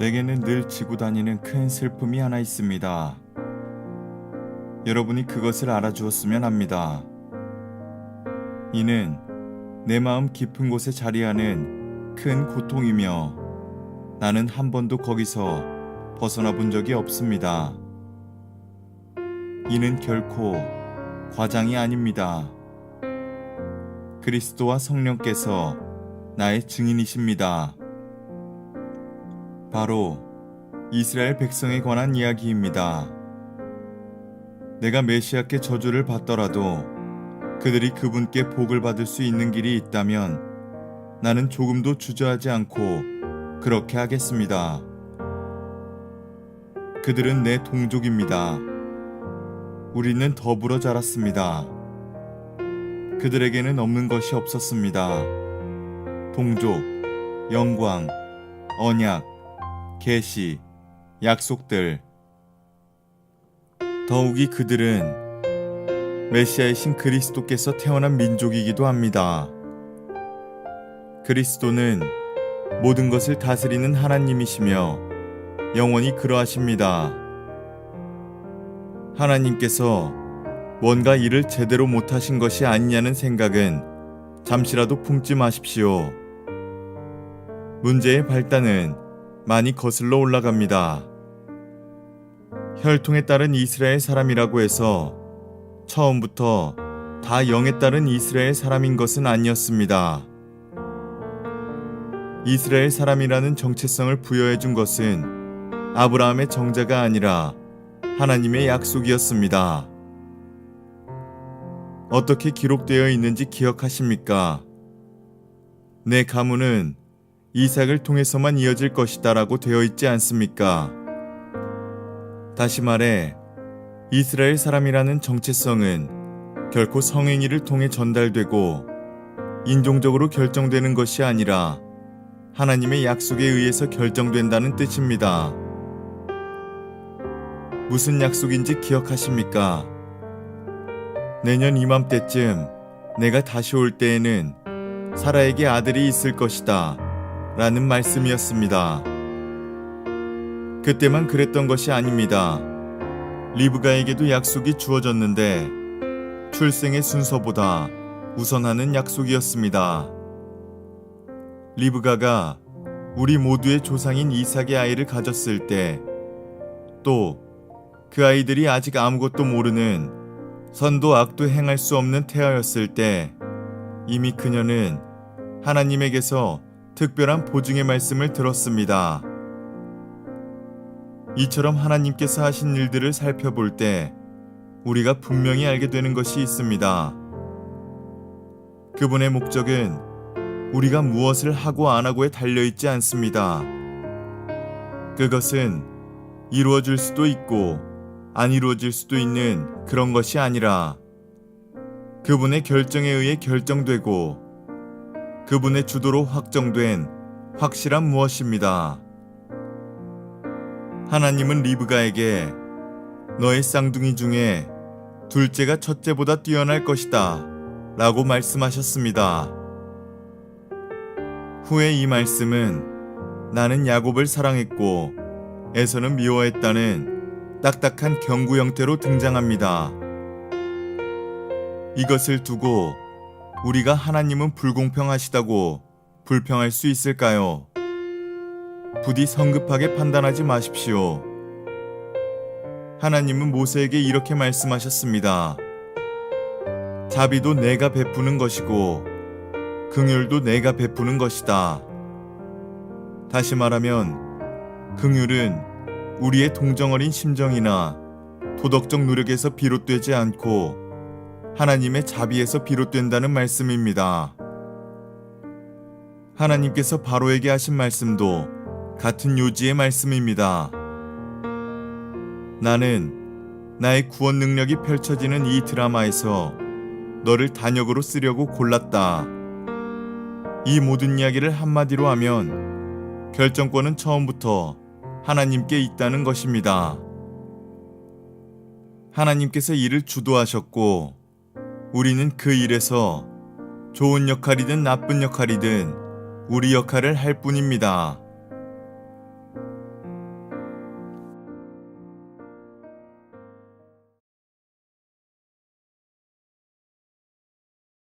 내게는 늘 지고 다니는 큰 슬픔이 하나 있습니다. 여러분이 그것을 알아주었으면 합니다. 이는 내 마음 깊은 곳에 자리하는 큰 고통이며 나는 한 번도 거기서 벗어나 본 적이 없습니다. 이는 결코 과장이 아닙니다. 그리스도와 성령께서 나의 증인이십니다. 바로 이스라엘 백성에 관한 이야기입니다. 내가 메시아께 저주를 받더라도 그들이 그분께 복을 받을 수 있는 길이 있다면 나는 조금도 주저하지 않고 그렇게 하겠습니다. 그들은 내 동족입니다. 우리는 더불어 자랐습니다. 그들에게는 없는 것이 없었습니다. 동족, 영광, 언약, 계시, 약속들. 더욱이 그들은 메시아이신 그리스도께서 태어난 민족이기도 합니다. 그리스도는 모든 것을 다스리는 하나님이시며 영원히 그러하십니다. 하나님께서 뭔가 일을 제대로 못하신 것이 아니냐는 생각은 잠시라도 품지 마십시오. 문제의 발단은 많이 거슬러 올라갑니다. 혈통에 따른 이스라엘 사람이라고 해서 처음부터 다 영에 따른 이스라엘 사람인 것은 아니었습니다. 이스라엘 사람이라는 정체성을 부여해 준 것은 아브라함의 정자가 아니라 하나님의 약속이었습니다. 어떻게 기록되어 있는지 기억하십니까? 내 가문은 이삭을 통해서만 이어질 것이다 라고 되어 있지 않습니까? 다시 말해 이스라엘 사람이라는 정체성은 결코 성행위를 통해 전달되고 인종적으로 결정되는 것이 아니라 하나님의 약속에 의해서 결정된다는 뜻입니다. 무슨 약속인지 기억하십니까? 내년 이맘때쯤 내가 다시 올 때에는 사라에게 아들이 있을 것이다 라는 말씀이었습니다. 그때만 그랬던 것이 아닙니다. 리브가에게도 약속이 주어졌는데 출생의 순서보다 우선하는 약속이었습니다. 리브가가 우리 모두의 조상인 이삭의 아이를 가졌을 때, 또 그 아이들이 아직 아무것도 모르는 선도 악도 행할 수 없는 태아였을 때 이미 그녀는 하나님에게서 특별한 보증의 말씀을 들었습니다. 이처럼 하나님께서 하신 일들을 살펴볼 때 우리가 분명히 알게 되는 것이 있습니다. 그분의 목적은 우리가 무엇을 하고 안 하고에 달려있지 않습니다. 그것은 이루어질 수도 있고 안 이루어질 수도 있는 그런 것이 아니라 그분의 결정에 의해 결정되고 그분의 주도로 확정된 확실한 무엇입니다. 하나님은 리브가에게 너의 쌍둥이 중에 둘째가 첫째보다 뛰어날 것이다 라고 말씀하셨습니다. 후에 이 말씀은 나는 야곱을 사랑했고 에서는 미워했다는 딱딱한 경고 형태로 등장합니다. 이것을 두고 우리가 하나님은 불공평하시다고 불평할 수 있을까요? 부디 성급하게 판단하지 마십시오. 하나님은 모세에게 이렇게 말씀하셨습니다. 자비도 내가 베푸는 것이고 긍휼도 내가 베푸는 것이다. 다시 말하면 긍휼은 우리의 동정어린 심정이나 도덕적 노력에서 비롯되지 않고 하나님의 자비에서 비롯된다는 말씀입니다. 하나님께서 바로에게 하신 말씀도 같은 요지의 말씀입니다. 나는 나의 구원 능력이 펼쳐지는 이 드라마에서 너를 단역으로 쓰려고 골랐다. 이 모든 이야기를 한마디로 하면 결정권은 처음부터 하나님께 있다는 것입니다. 하나님께서 일을 주도하셨고 우리는 그 일에서 좋은 역할이든 나쁜 역할이든 우리 역할을 할 뿐입니다.